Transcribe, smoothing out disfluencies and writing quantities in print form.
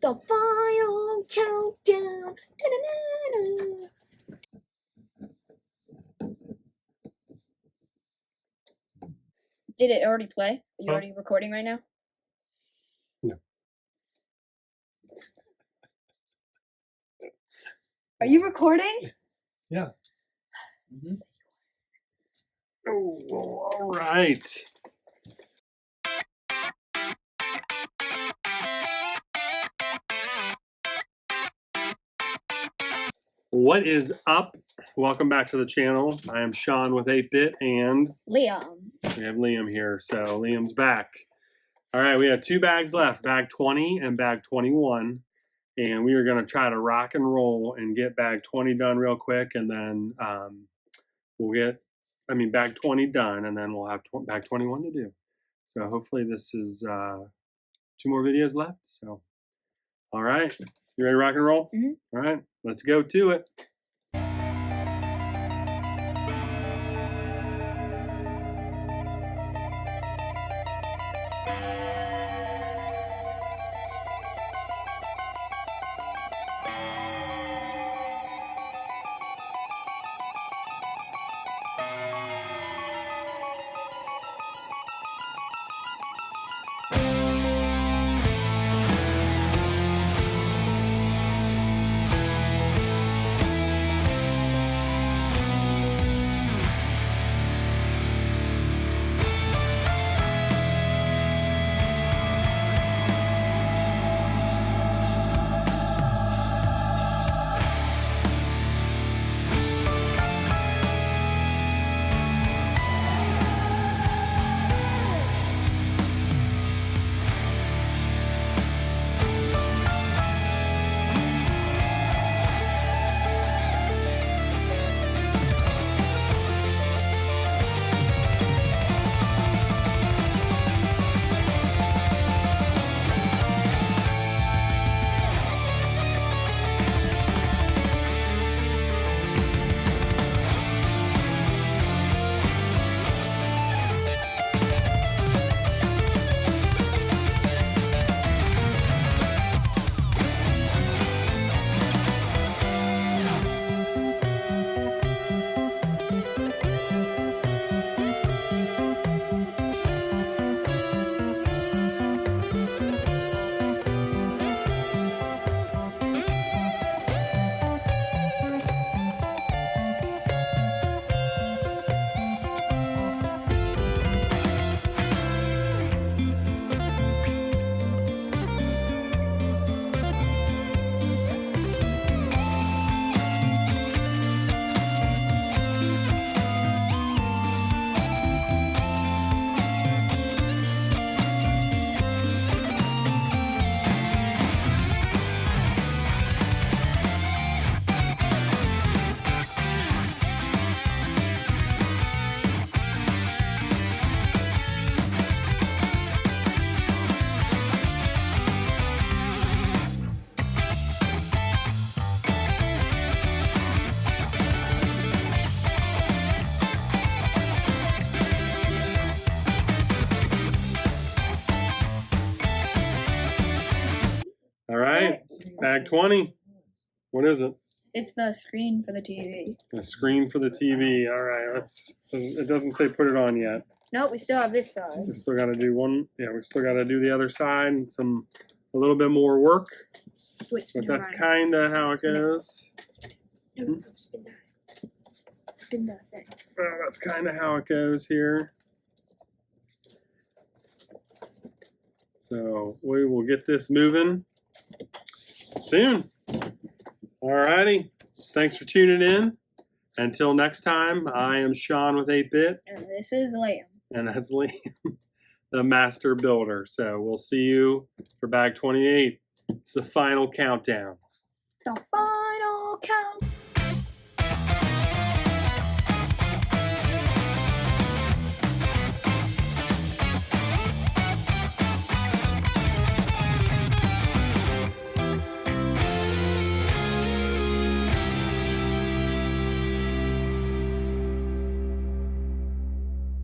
The final countdown. Da-da-da-da. Did it already play? Are you already recording right now? No. Are you recording? Yeah. Mm-hmm. Oh, all right. What is up? Welcome back to the channel. I am Sean with 8-Bit and Liam. we have Liam here. So Liam's back. All right, we have two bags left, bag 20 and bag 21. And we are going to try to rock and roll and get bag 20 done real quick. And then we'll get, bag 20 done. And then we'll have bag 21 to do. So hopefully this is 2 more videos left. So, all right. You ready to rock and roll? Mm-hmm. All right, let's go to it. All right, bag 20. What is it? It's the screen for the TV. The screen for the TV. All right, it doesn't say put it on yet. No, we still have this side. We still got to do one. Yeah, we still got to do the other side and a little bit more work. Wait, But that's kind of how it goes. No, spin that. Spin that thing. That's kind of how it goes here. So we will get this moving soon. Alrighty. Thanks for tuning in. Until next time, I am Sean with 8-Bit. And this is Liam. And that's Liam, the master builder. So we'll see you for bag 28. It's the final countdown. The final countdown.